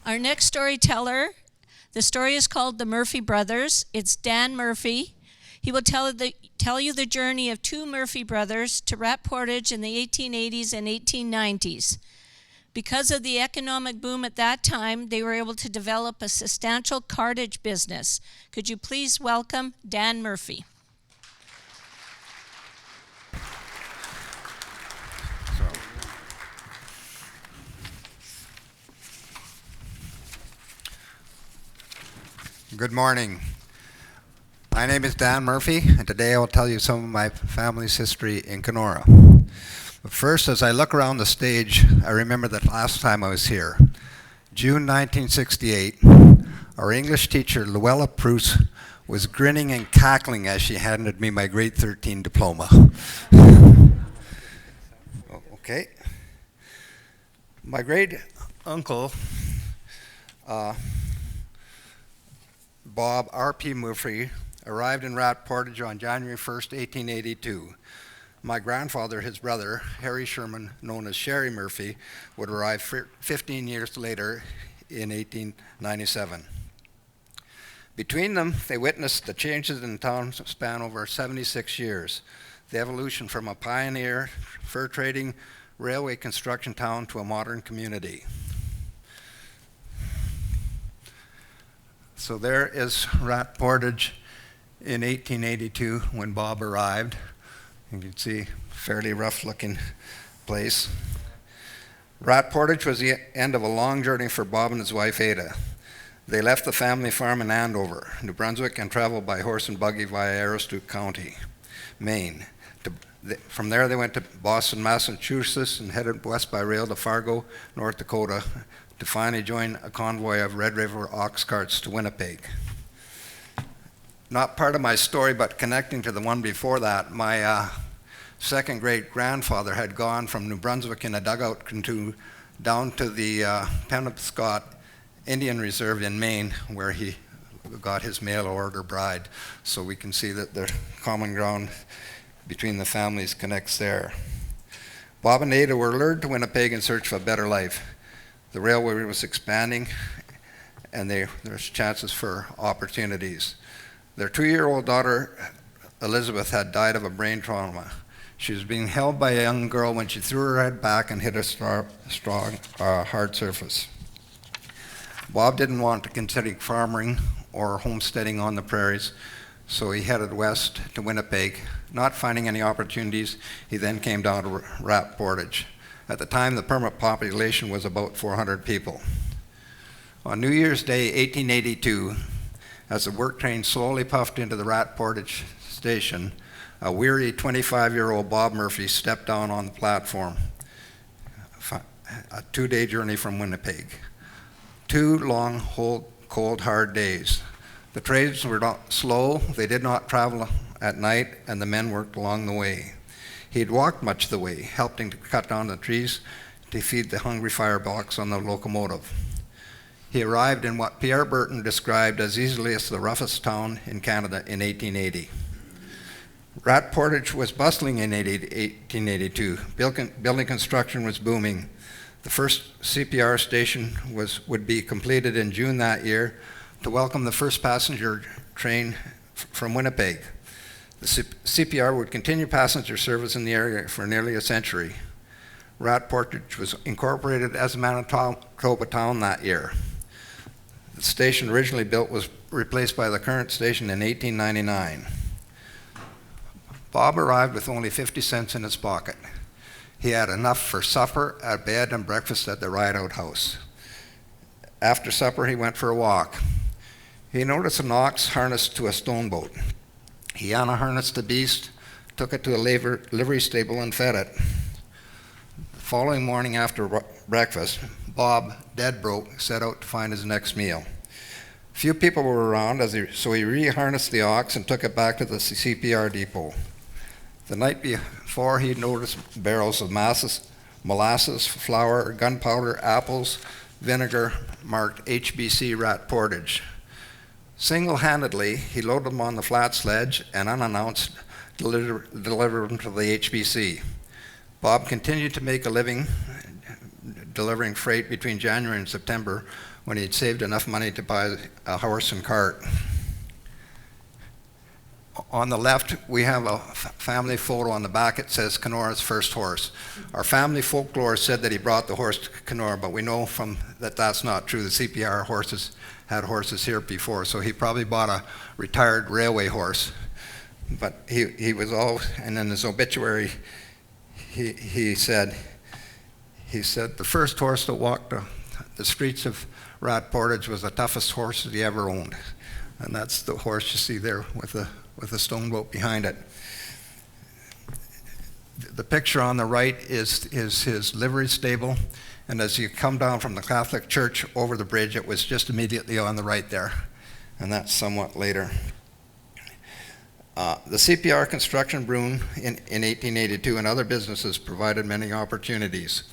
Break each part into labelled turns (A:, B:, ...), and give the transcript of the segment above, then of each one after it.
A: Our next storyteller, the story is called The Murphy Brothers. It's Dan Murphy. He will tell you the journey of two Murphy brothers to Rat Portage in the 1880s and 1890s. Because of the economic boom at that time, they were able to develop a substantial cartage business. Could you please welcome Dan Murphy?
B: Good morning. My name is Dan Murphy, and today I will tell you some of my family's history in Kenora. But first, as I look around the stage, I remember that last time I was here. June 1968, our English teacher, Luella Pruce, was grinning and cackling as she handed me my grade 13 diploma. Okay. My great uncle, Bob R.P. Murphy, arrived in Rat Portage on January 1st, 1882. My grandfather, his brother, Harry Sherman, known as Sherry Murphy, would arrive 15 years later in 1897. Between them, they witnessed the changes in the town span over 76 years, the evolution from a pioneer, fur trading, railway construction town to a modern community. So there is Rat Portage in 1882 when Bob arrived. You can see fairly rough looking place. Rat Portage was the end of a long journey for Bob and his wife Ada. They left the family farm in Andover, New Brunswick, and traveled by horse and buggy via Aroostook County, Maine. From there they went to Boston, Massachusetts, and headed west by rail to Fargo, North Dakota, to finally join a convoy of Red River ox carts to Winnipeg. Not part of my story, but connecting to the one before that, my second great grandfather had gone from New Brunswick in a dugout canoe down to the Penobscot Indian Reserve in Maine, where he got his mail order bride. So we can see that the common ground between the families connects there. Bob and Ada were lured to Winnipeg in search of a better life. The railway was expanding, and there's chances for opportunities. Their 2-year-old daughter, Elizabeth, had died of a brain trauma. She was being held by a young girl when she threw her head back and hit a strong, hard surface. Bob didn't want to continue farming or homesteading on the prairies, so he headed west to Winnipeg. Not finding any opportunities, he then came down to Rat Portage. At the time, the permanent population was about 400 people. On New Year's Day, 1882, as the work train slowly puffed into the Rat Portage station, a weary 25-year-old Bob Murphy stepped down on the platform, a 2-day journey from Winnipeg. 2 long, cold, hard days. The trains were not slow, they did not travel at night, and the men worked along the way. He had walked much of the way, helping to cut down the trees to feed the hungry firebox on the locomotive. He arrived in what Pierre Burton described as easily as the roughest town in Canada in 1880. Rat Portage was bustling in 1882. Building construction was booming. The first CPR station would be completed in June that year to welcome the first passenger train from Winnipeg. The CPR would continue passenger service in the area for nearly a century. Rat Portage was incorporated as a Manitoba town that year. The station originally built was replaced by the current station in 1899. Bob arrived with only 50 cents in his pocket. He had enough for supper, a bed, and breakfast at the Rideout House. After supper, he went for a walk. He noticed an ox harnessed to a stone boat. He unharnessed the beast, took it to a livery stable, and fed it. The following morning after breakfast, Bob, dead broke, set out to find his next meal. Few people were around, so he reharnessed the ox and took it back to the CPR depot. The night before, he noticed barrels of molasses, flour, gunpowder, apples, vinegar, marked HBC Rat Portage. Single-handedly, he loaded them on the flat sledge and unannounced delivered them to the HBC. Bob continued to make a living delivering freight between January and September, when he'd saved enough money to buy a horse and cart. On the left, we have a family photo. On the back, it says Kenora's first horse. Our family folklore said that he brought the horse to Kenora, but we know from that that's not true. The CPR horses had horses here before, so he probably bought a retired railway horse. But he was all, and in his obituary, he said the first horse that walked the streets of Rat Portage was the toughest horse that he ever owned. And that's the horse you see there with the stone boat behind it. The picture on the right is his livery stable, and as you come down from the Catholic Church over the bridge, it was just immediately on the right there, and that's somewhat later. The CPR construction boom in 1882 and other businesses provided many opportunities.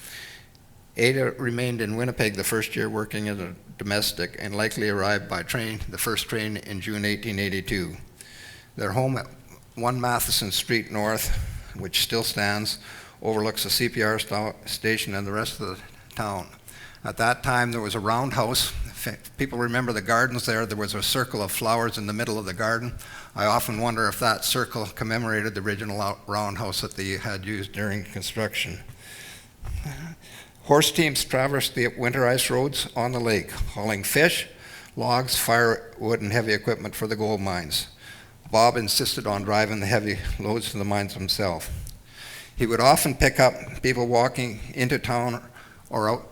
B: Ada remained in Winnipeg the first year working as a domestic and likely arrived by train, the first train in June 1882. Their home at 1 Matheson Street North, which still stands, overlooks the CPR station and the rest of the town. At that time, there was a roundhouse. If people remember the gardens there was a circle of flowers in the middle of the garden. I often wonder if that circle commemorated the original roundhouse that they had used during construction. Horse teams traversed the winter ice roads on the lake, hauling fish, logs, firewood, and heavy equipment for the gold mines. Bob insisted on driving the heavy loads to the mines himself. He would often pick up people walking into town or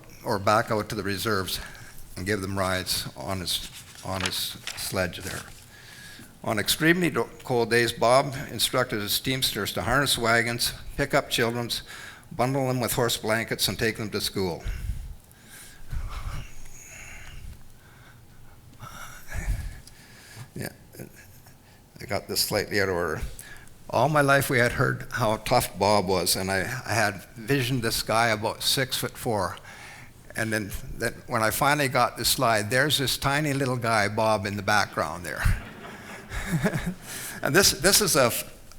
B: back out to the reserves and give them rides on his sledge there. On extremely cold days, Bob instructed his teamsters to harness wagons, pick up children, bundle them with horse blankets, and take them to school. Yeah, I got this slightly out of order. All my life we had heard how tough Bob was, and I had visioned this guy about 6'4". And then when I finally got the slide, there's this tiny little guy, Bob, in the background there. And this is a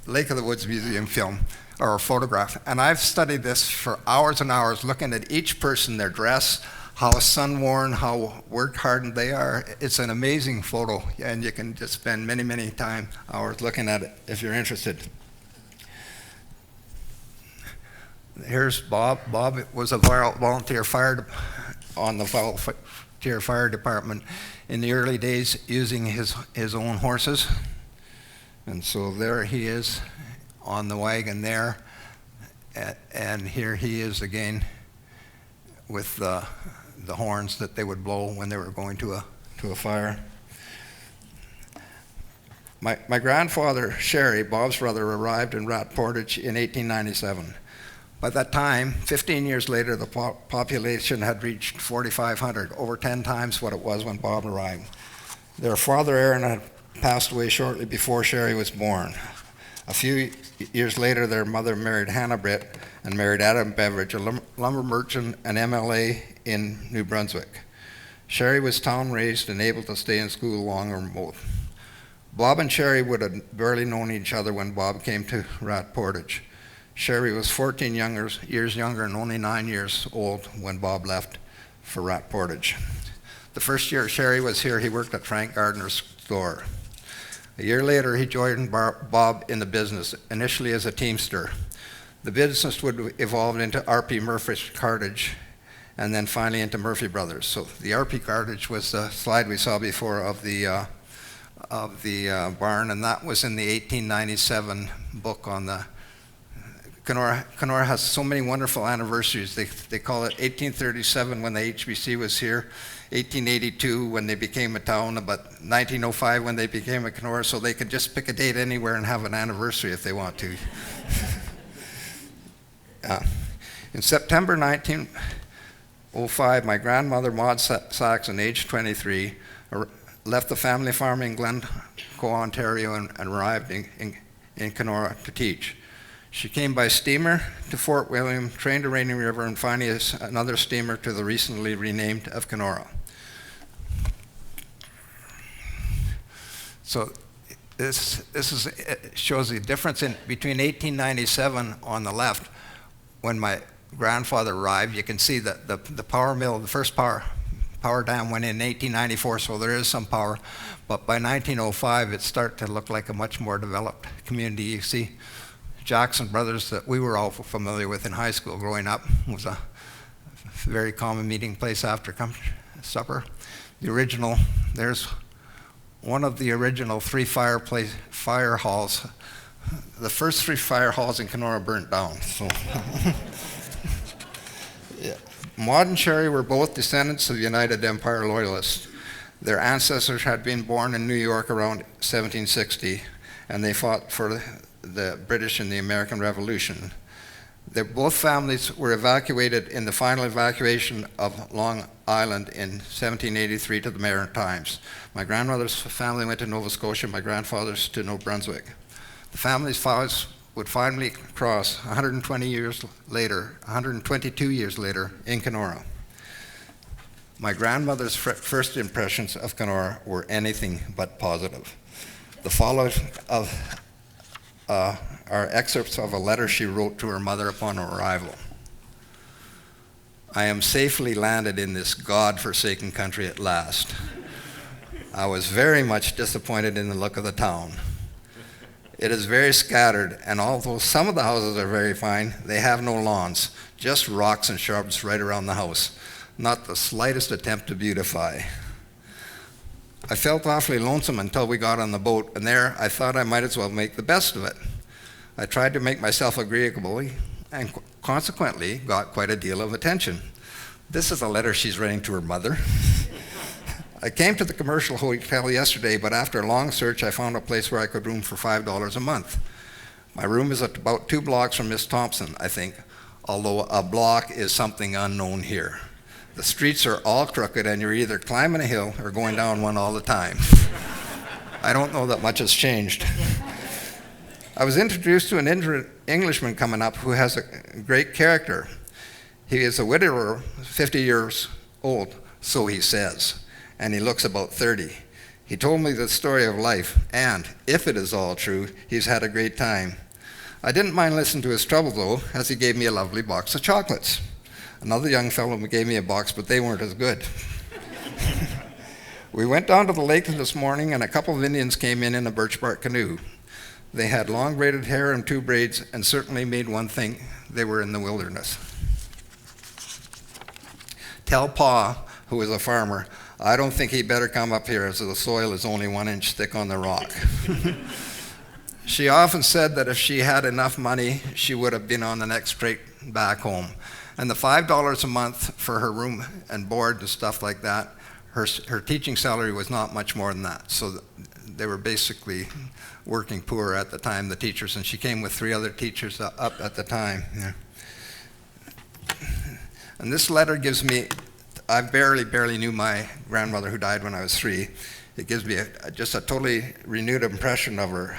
B: Lake of the Woods Museum film, or a photograph. And I've studied this for hours and hours, looking at each person, their dress, how sun-worn, how work-hardened they are. It's an amazing photo, and you can just spend many, many hours looking at it if you're interested. Here's Bob. Bob was a volunteer on the volunteer fire department in the early days, using his own horses. And so there he is on the wagon there, and here he is again with the horns that they would blow when they were going to a fire. My grandfather, Sherry, Bob's brother, arrived in Rat Portage in 1897. By that time, 15 years later, the population had reached 4,500, over 10 times what it was when Bob arrived. Their father, Aaron, had passed away shortly before Sherry was born. A few years later, their mother married Hannah Britt and married Adam Beveridge, a lumber merchant and MLA in New Brunswick. Sherry was town-raised and able to stay in school long or remote. Bob and Sherry would have barely known each other when Bob came to Rat Portage. Sherry was 14 years younger and only 9 years old when Bob left for Rat Portage. The first year Sherry was here, he worked at Frank Gardner's store. A year later, he joined Bob in the business, initially as a teamster. The business would evolve into R.P. Murphy's Cartage, and then finally into Murphy Brothers. So the R.P. Cartage was the slide we saw before of the barn, and that was in the 1897 book on the Kenora has so many wonderful anniversaries. They call it 1837 when the HBC was here, 1882 when they became a town, but 1905 when they became a Kenora, so they could just pick a date anywhere and have an anniversary if they want to. In September 1905, my grandmother, Maud Saxon, aged 23, left the family farm in Glencoe, Ontario, and arrived in Kenora to teach. She came by steamer to Fort William, train to Rainy River, and finally another steamer to the recently renamed of Kenora. So this shows the difference between 1897 on the left, when my grandfather arrived. You can see that the power mill, the first power power dam went in 1894, so there is some power. But by 1905, it started to look like a much more developed community. You see, Jackson Brothers, that we were all familiar with in high school growing up, was a very common meeting place after supper. The original, there's one of the original 3 fire halls. The first 3 fire halls in Kenora burnt down. So, yeah. Maud and Sherry were both descendants of United Empire Loyalists. Their ancestors had been born in New York around 1760, and they fought for the British in the American Revolution. Both families were evacuated in the final evacuation of Long Island in 1783 to the Maritimes. My grandmother's family went to Nova Scotia, my grandfather's to New Brunswick. The family's files would finally cross 122 years later in Kenora. My grandmother's first impressions of Kenora were anything but positive. The following are excerpts of a letter she wrote to her mother upon her arrival. I am safely landed in this God-forsaken country at last. I was very much disappointed in the look of the town. It is very scattered, and although some of the houses are very fine, they have no lawns, just rocks and shrubs right around the house, not the slightest attempt to beautify. I felt awfully lonesome until we got on the boat, and there I thought I might as well make the best of it. I tried to make myself agreeable and consequently got quite a deal of attention. This is a letter she's writing to her mother. I came to the commercial hotel yesterday, but after a long search, I found a place where I could room for $5 a month. My room is at about 2 blocks from Miss Thompson, I think, although a block is something unknown here. The streets are all crooked, and you're either climbing a hill or going down one all the time. I don't know that much has changed. I was introduced to an Englishman coming up who has a great character. He is a widower, 50 years old, so he says, and he looks about 30. He told me the story of life, and if it is all true, he's had a great time. I didn't mind listening to his trouble, though, as he gave me a lovely box of chocolates. Another young fellow gave me a box, but they weren't as good. We went down to the lake this morning, and a couple of Indians came in a birch bark canoe. They had long braided hair and 2 braids, and certainly made one think they were in the wilderness. Tell Pa, who is a farmer, I don't think he better come up here, as the soil is only 1 inch thick on the rock. She often said that if she had enough money, she would have been on the next train back home. And the $5 a month for her room and board and stuff like that, her teaching salary was not much more than that. So they were basically working poor at the time, the teachers, and she came with 3 other teachers up at the time. Yeah. And this letter gives me, I barely knew my grandmother who died when I was 3. It gives me just a totally renewed impression of her.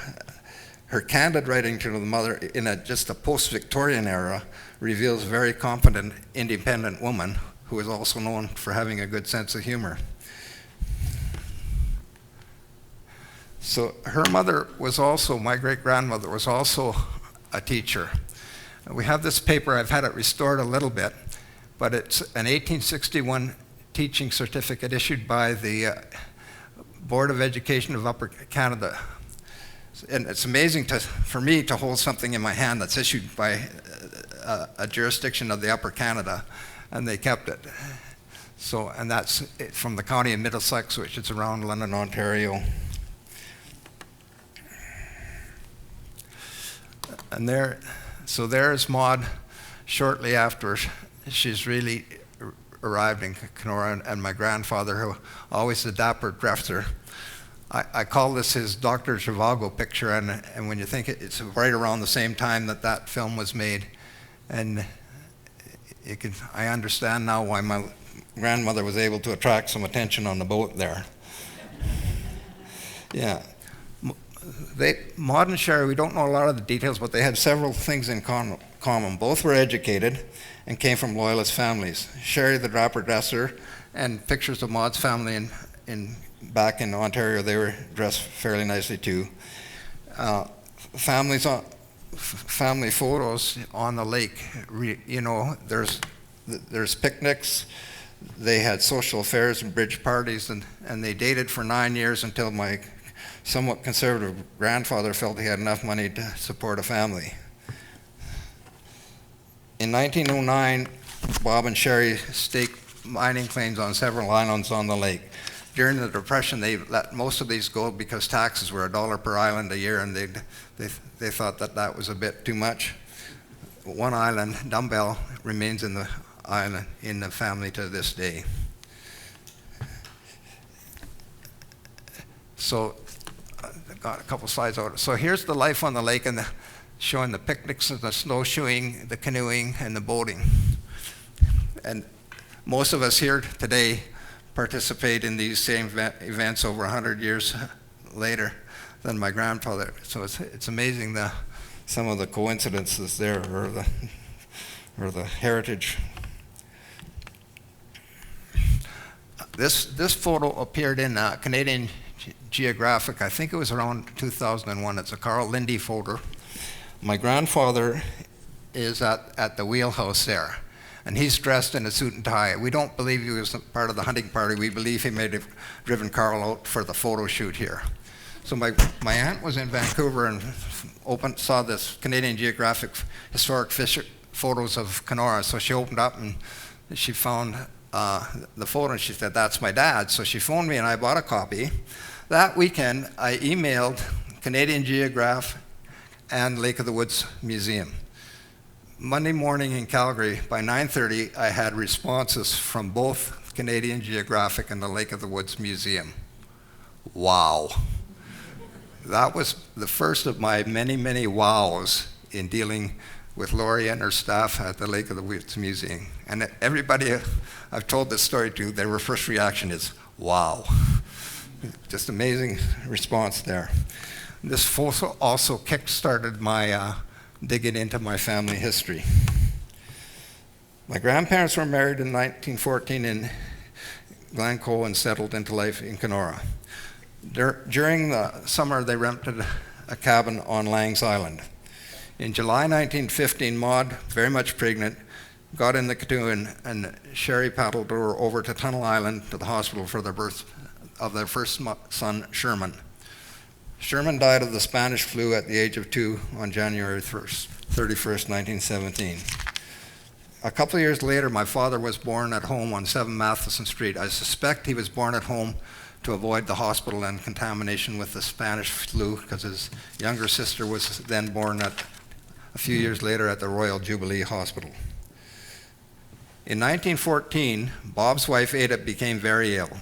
B: Her candid writing to the mother in just a post-Victorian era reveals a very confident, independent woman who is also known for having a good sense of humor. So her mother was also, my great-grandmother was also a teacher. We have this paper, I've had it restored a little bit, but it's an 1861 teaching certificate issued by the Board of Education of Upper Canada. And it's amazing for me to hold something in my hand that's issued by a jurisdiction of the Upper Canada, and they kept it. So, and that's from the county of Middlesex, which is around London, Ontario. And there's Maud shortly after she's really arrived in Kenora, and my grandfather, who always a dapper dresser. I call this his Dr. Zhivago picture, and when you think it's right around the same time that film was made, and I understand now why my grandmother was able to attract some attention on the boat there. Yeah. Maud and Sherry, we don't know a lot of the details, but they had several things in common. Both were educated and came from Loyalist families. Sherry, the dapper dresser, and pictures of Maud's family back in Ontario, they were dressed fairly nicely too. Family photos on the lake. There's picnics, They had social affairs and bridge parties, and they dated for 9 years until my somewhat conservative grandfather felt he had enough money to support a family. In 1909, Bob and Sherry staked mining claims on several islands on the lake. During the Depression, they let most of these go because taxes were $1 per island a year, and they thought that that was a bit too much. One island, Dumbbell, remains in the family to this day. So, I got a couple slides out. So here's the life on the lake, and showing the picnics and the snowshoeing, the canoeing, and the boating. And most of us here today participate in these same events over 100 years later than my grandfather. So it's amazing some of the coincidences there, or the heritage. This photo appeared in Canadian Geographic. I think it was around 2001. It's a Carl Lindy photo. My grandfather is at the wheelhouse there, and he's dressed in a suit and tie. We don't believe he was part of the hunting party. We believe he may have driven Carl out for the photo shoot here. So my aunt was in Vancouver and saw this Canadian Geographic historic photos of Kenora. So she opened up and she found the photo, and she said, "That's my dad." So she phoned me and I bought a copy. That weekend, I emailed Canadian Geographic and Lake of the Woods Museum. Monday morning in Calgary, by 9:30, I had responses from both Canadian Geographic and the Lake of the Woods Museum. Wow. That was the first of my many, many wows in dealing with Lori and her staff at the Lake of the Woods Museum. And everybody I've told this story to, their first reaction is, wow. Just amazing response there. This photo also kick-started my digging into my family history. My grandparents were married in 1914 in Glencoe and settled into life in Kenora. During the summer, they rented a cabin on Lang's Island. In July 1915, Maud, very much pregnant, got in the canoe and Sherry paddled her over to Tunnel Island to the hospital for the birth of their first son, Sherman. Sherman died of the Spanish flu at the age of 2 on January 31st, 1917. A couple of years later, my father was born at home on 7 Matheson Street. I suspect he was born at home to avoid the hospital and contamination with the Spanish flu, because his younger sister was then born a few years later at the Royal Jubilee Hospital. In 1914, Bob's wife Ada became very ill.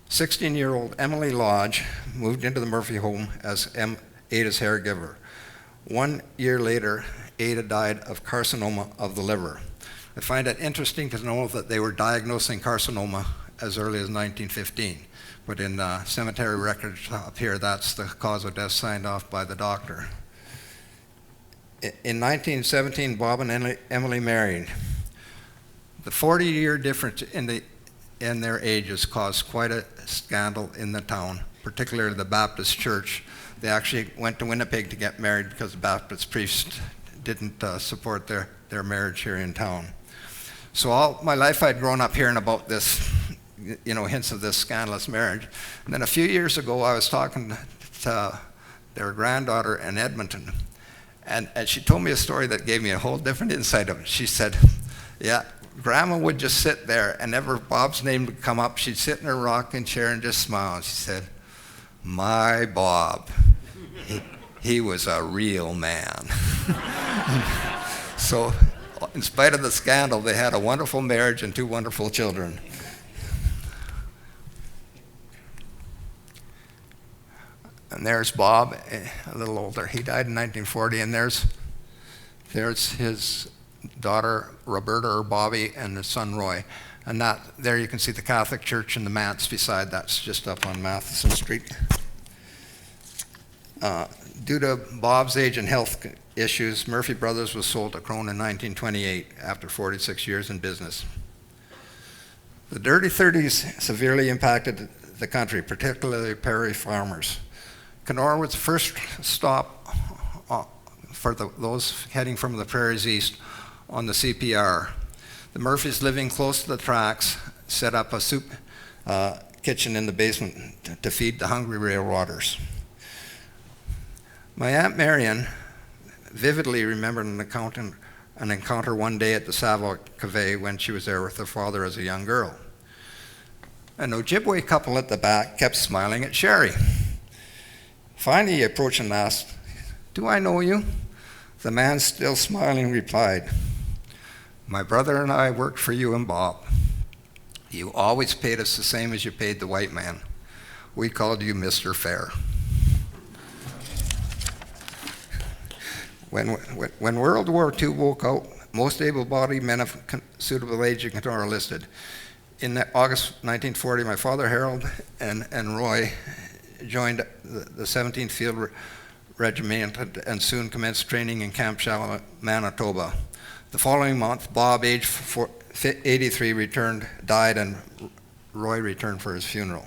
B: 16-year-old Emily Lodge moved into the Murphy home as Ada's caregiver. 1 year later, Ada died of carcinoma of the liver. I find it interesting to know that they were diagnosing carcinoma as early as 1915, but in cemetery records up here, that's the cause of death signed off by the doctor. In 1917, Bob and Emily married. The 40-year difference in their ages caused quite a scandal in the town, particularly the Baptist church. They actually went to Winnipeg to get married because the Baptist priest didn't support their marriage here in town. So all my life I'd grown up hearing about this, hints of this scandalous marriage. And then a few years ago, I was talking to their granddaughter in Edmonton, and she told me a story that gave me a whole different insight of it. She said, yeah, Grandma would just sit there, and never Bob's name would come up. She'd sit in her rocking chair and just smile. And she said, "My Bob, he was a real man." So, in spite of the scandal, they had a wonderful marriage and 2 wonderful children. And there's Bob, a little older. He died in 1940, and there's his daughter Roberta, or Bobby, and his son Roy. And there you can see the Catholic Church and the manse beside. That's just up on Matheson Street. Due to Bob's age and health issues, Murphy Brothers was sold to Crone in 1928 after 46 years in business. The Dirty 30s severely impacted the country, particularly prairie farmers. Kenora was the first stop for those heading from the prairies east on the CPR. The Murphys, living close to the tracks, set up a soup kitchen in the basement to feed the hungry railroaders. My Aunt Marion vividly remembered an encounter one day at the Savoy Café when she was there with her father as a young girl. An Ojibwe couple at the back kept smiling at Sherry. Finally, he approached and asked, "Do I know you?" The man, still smiling, replied, "My brother and I worked for you and Bob. You always paid us the same as you paid the white man. We called you Mr. Fair." When World War II broke out, most able-bodied men of suitable age in Kenora enlisted. In August 1940, my father, Harold, and Roy joined the 17th Field Regiment and soon commenced training in Camp Shallow, Manitoba. The following month, Bob, aged 83, died, and Roy returned for his funeral.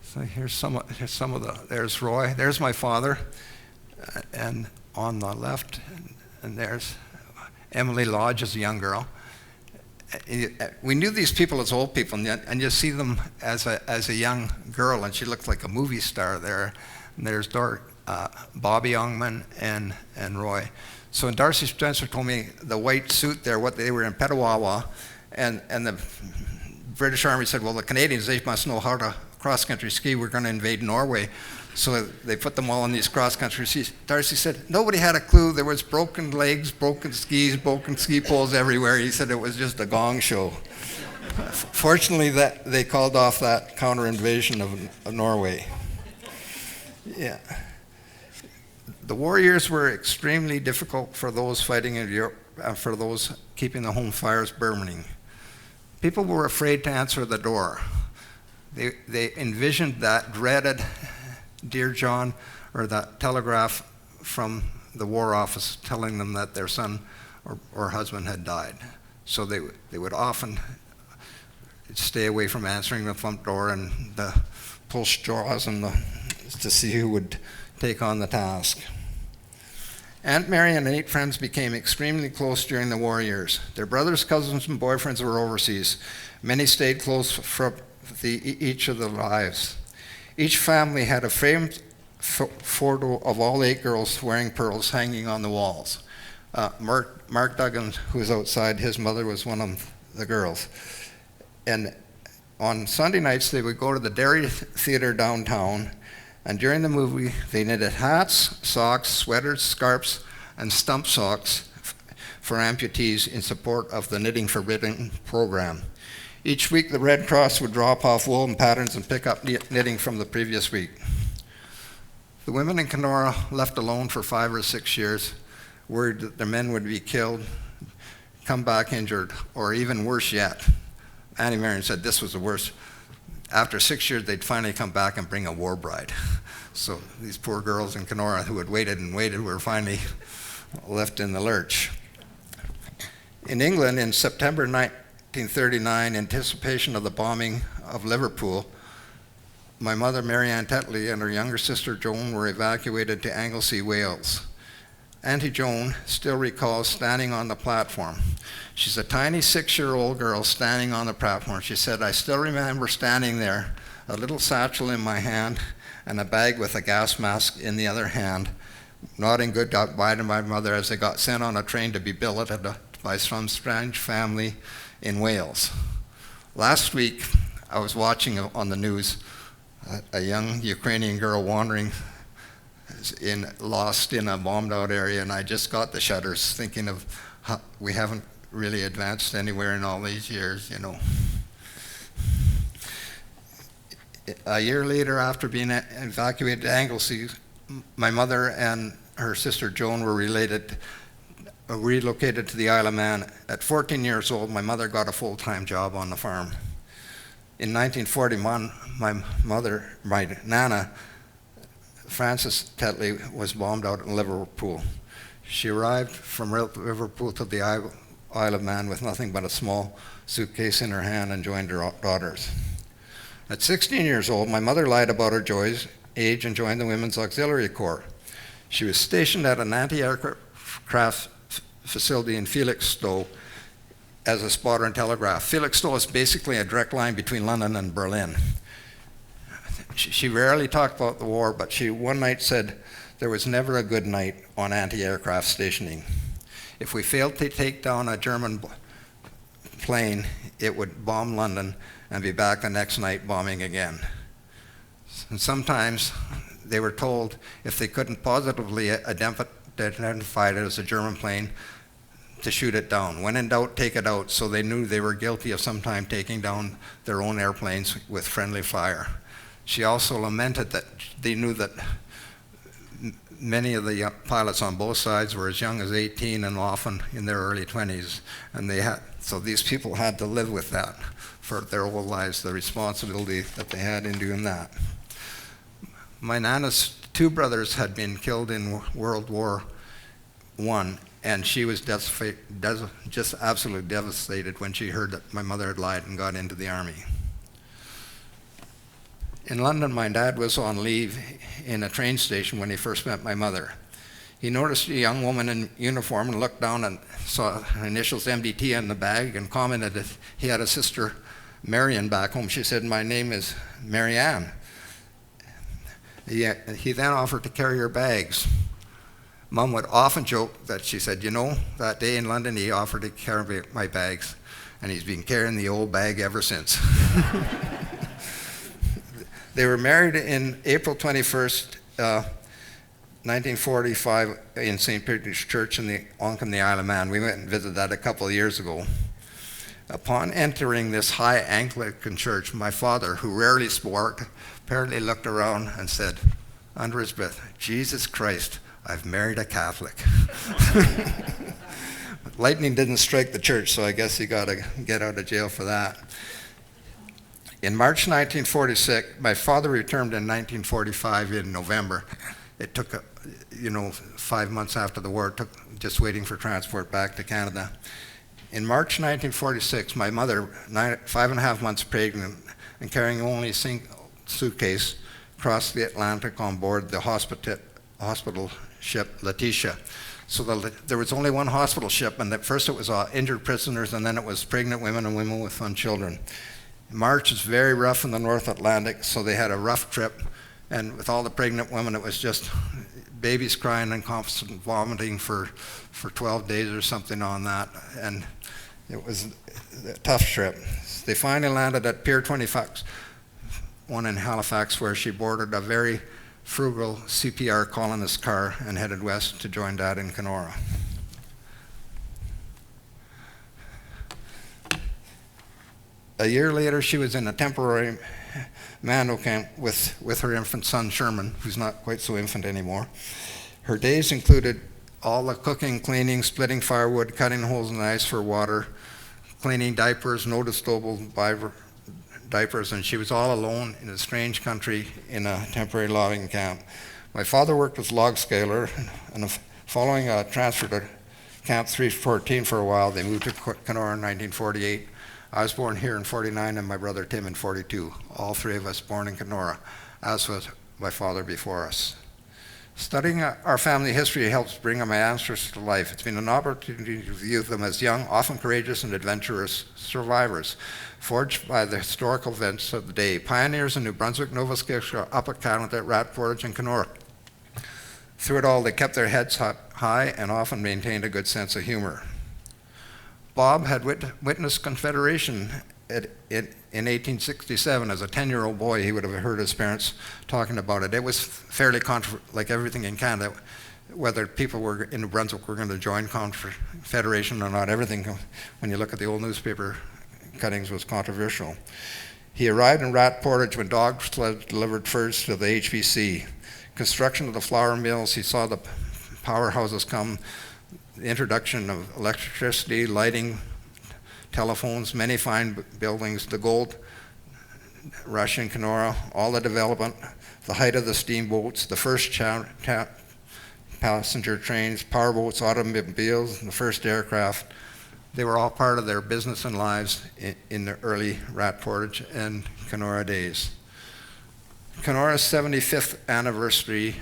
B: So here's some of the, there's Roy, there's my father, and on the left, and there's Emily Lodge as a young girl. We knew these people as old people, and you see them as a young girl, and she looked like a movie star there. And there's Bobby Youngman and Roy. So when Darcy Spencer told me the white suit there, what they were in Petawawa, and the British Army said, well, the Canadians, they must know how to cross-country ski. We're going to invade Norway. So they put them all on these cross-country skis. Darcy said, nobody had a clue. There was broken legs, broken skis, broken ski poles everywhere. He said it was just a gong show. Fortunately, they called off that counter-invasion of Norway. Yeah. The war years were extremely difficult for those fighting in Europe and for those keeping the home fires burning. People were afraid to answer the door. They envisioned that dreaded "Dear John," or that telegraph from the War Office telling them that their son or husband had died. So they would often stay away from answering the front door and pull straws to see who would take on the task. Aunt Mary and 8 friends became extremely close during the war years. Their brothers, cousins, and boyfriends were overseas. Many stayed close for each of their lives. Each family had a framed photo of all 8 girls wearing pearls hanging on the walls. Mark Duggan, who was outside, his mother was one of the girls. And on Sunday nights, they would go to the Dairy Theater downtown, and during the movie, they knitted hats, socks, sweaters, scarves, and stump socks for amputees in support of the Knitting Forbidden program. Each week, the Red Cross would drop off woven patterns and pick up knitting from the previous week. The women in Kenora, left alone for 5 or 6 years, worried that their men would be killed, come back injured, or even worse yet. Annie Marion said this was the worst. After 6 years, they'd finally come back and bring a war bride. So these poor girls in Kenora who had waited and waited were finally left in the lurch. In England, in September 1939, in anticipation of the bombing of Liverpool, my mother, Mary Ann Tetley, and her younger sister, Joan, were evacuated to Anglesey, Wales. Auntie Joan still recalls standing on the platform. She's a tiny 6-year-old girl standing on the platform. She said, I still remember standing there, a little satchel in my hand and a bag with a gas mask in the other hand, nodding goodbye to my mother as they got sent on a train to be billeted by some strange family in Wales. Last week, I was watching on the news a young Ukrainian girl wandering lost in a bombed out area, and I just got the shudders thinking of how we haven't really advanced anywhere in all these years, you know. A year later, after being evacuated to Anglesey, my mother and her sister Joan were relocated to the Isle of Man. At 14 years old, my mother got a full-time job on the farm. In 1941, my Nana, Frances Tetley, was bombed out in Liverpool. She arrived from Liverpool to the Isle of Man with nothing but a small suitcase in her hand and joined her daughters. At 16 years old, my mother lied about her age and joined the Women's Auxiliary Corps. She was stationed at an anti-aircraft facility in Felixstowe as a spotter and telegraph. Felixstowe is basically a direct line between London and Berlin. She rarely talked about the war, but she one night said there was never a good night on anti-aircraft stationing. If we failed to take down a German plane, it would bomb London and be back the next night bombing again. And sometimes they were told if they couldn't positively identify it as a German plane, to shoot it down. When in doubt, take it out. So they knew they were guilty of sometime taking down their own airplanes with friendly fire. She also lamented that they knew that many of the pilots on both sides were as young as 18 and often in their early 20s. And so these people had to live with that for their whole lives, the responsibility that they had in doing that. My Nana's two brothers had been killed in World War I, and she was just absolutely devastated when she heard that my mother had lied and got into the army. In London, my dad was on leave in a train station when he first met my mother. He noticed a young woman in uniform and looked down and saw her initials MDT on the bag and commented that he had a sister, Marion, back home. She said, "My name is Marianne." He then offered to carry her bags. Mom would often joke that she said, "You know, that day in London he offered to carry my bags, and he's been carrying the old bag ever since." They were married in April 21st, 1945 in St. Peter's Church in the Onchan, the Isle of Man. We went and visited that a couple of years ago. Upon entering this high Anglican church, my father, who rarely spoke, apparently looked around and said, under his breath, "Jesus Christ, I've married a Catholic." Lightning didn't strike the church, so I guess he got to get out of jail for that. In March 1946, my father returned in 1945 in November. It took, 5 months after the war, it took just waiting for transport back to Canada. In March 1946, my mother, 5.5 months pregnant and carrying only a single suitcase, crossed the Atlantic on board the hospital ship Letitia. So there was only one hospital ship, and at first it was injured prisoners, and then it was pregnant women and women with young children. March is very rough in the North Atlantic, so they had a rough trip, and with all the pregnant women, it was just babies crying and constant vomiting for 12 days or something on that, and it was a tough trip. They finally landed at Pier 25, one in Halifax, where she boarded a very frugal CPR colonist car and headed west to join Dad in Kenora. A year later, she was in a temporary Mando camp with her infant son, Sherman, who's not quite so infant anymore. Her days included all the cooking, cleaning, splitting firewood, cutting holes in the ice for water, cleaning diapers, no disposable diapers, and she was all alone in a strange country in a temporary logging camp. My father worked as log scaler, and following a transfer to Camp 314 for a while, they moved to Kenora in 1948. I was born here in 49 and my brother Tim in 42. All three of us born in Kenora, as was my father before us. Studying our family history helps bring my ancestors to life. It's been an opportunity to view them as young, often courageous and adventurous survivors, forged by the historical events of the day, pioneers in New Brunswick, Nova Scotia, Upper Canada, Rat Portage, and Kenora. Through it all, they kept their heads high and often maintained a good sense of humor. Bob had witnessed Confederation in 1867. As a 10-year-old boy, he would have heard his parents talking about it. It was fairly like everything in Canada, whether people were in New Brunswick were going to join Confederation or not. Everything, when you look at the old newspaper cuttings, was controversial. He arrived in Rat Portage when dog sleds delivered furs to the HBC. Construction of the flour mills, he saw the powerhouses come, the introduction of electricity, lighting, telephones, many fine buildings, the gold rush in Kenora, all the development, the height of the steamboats, the first passenger trains, powerboats, automobiles, and the first aircraft. They were all part of their business and lives in the early Rat Portage and Kenora days. Kenora's 75th anniversary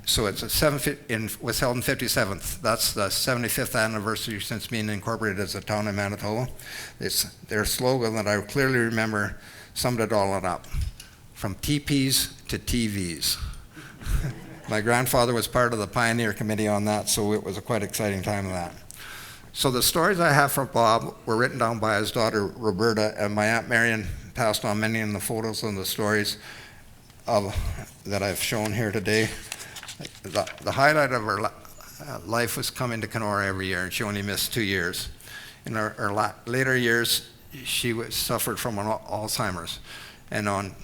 B: So it's was held in 57th. That's the 75th anniversary since being incorporated as a town in Manitoba. It's their slogan that I clearly remember summed it all up. From teepees to TVs. My grandfather was part of the pioneer committee on that, so it was a quite exciting time of that. So the stories I have for Bob were written down by his daughter Roberta, and my Aunt Marion passed on many of the photos and the stories that I've shown here today. The highlight of her life was coming to Kenora every year, and she only missed 2 years. In her later years, she suffered from Alzheimer's, and on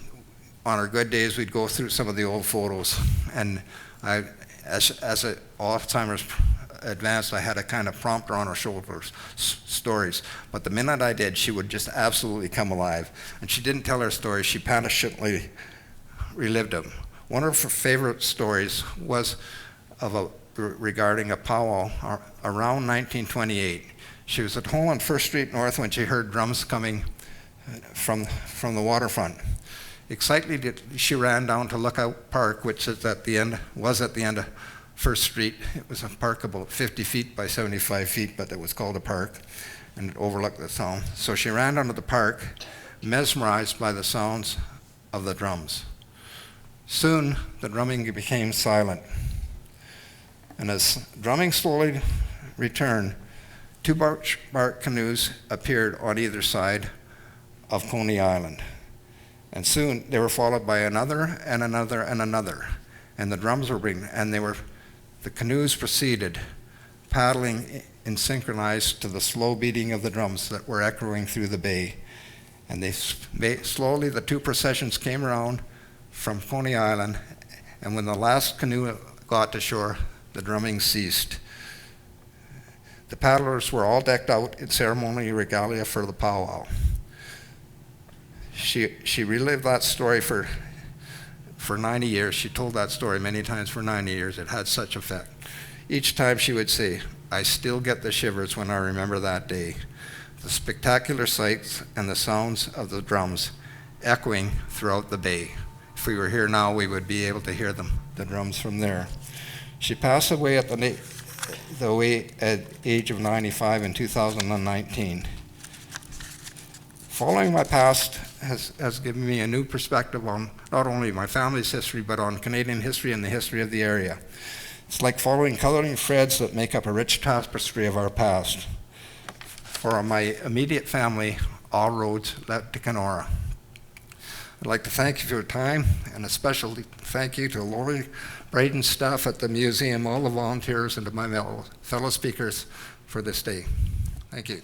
B: her good days, we'd go through some of the old photos, and as Alzheimer's advanced, I had a kind of prompter on her shoulders, stories. But the minute I did, she would just absolutely come alive. And she didn't tell her stories, she passionately relived them. One of her favorite stories was regarding a powwow around 1928. She was at home on First Street North when she heard drums coming from the waterfront. Excitedly, she ran down to Lookout Park, which is at the end of First Street. It was a park about 50 feet by 75 feet, but it was called a park, and it overlooked the town. So she ran down to the park, mesmerized by the sounds of the drums. Soon, the drumming became silent. And as drumming slowly returned, 2 bark canoes appeared on either side of Coney Island. And soon they were followed by another and another and another. And the drums were ringing, and the canoes proceeded, paddling in synchronized to the slow beating of the drums that were echoing through the bay. And slowly the 2 processions came around from Coney Island, and when the last canoe got to shore, the drumming ceased. The paddlers were all decked out in ceremonial regalia for the powwow. She relived that story for 90 years. She told that story many times for 90 years. It had such effect. Each time she would say, "I still get the shivers when I remember that day." The spectacular sights and the sounds of the drums echoing throughout the bay. If we were here now, we would be able to hear the drums from there. She passed away at the age of 95 in 2019. Following my past has given me a new perspective on not only my family's history, but on Canadian history and the history of the area. It's like following coloring threads that make up a rich tapestry of our past. For my immediate family, all roads led to Kenora. I'd like to thank you for your time, and a special thank you to Lori Braden's staff at the museum, all the volunteers, and to my fellow speakers for this day. Thank you.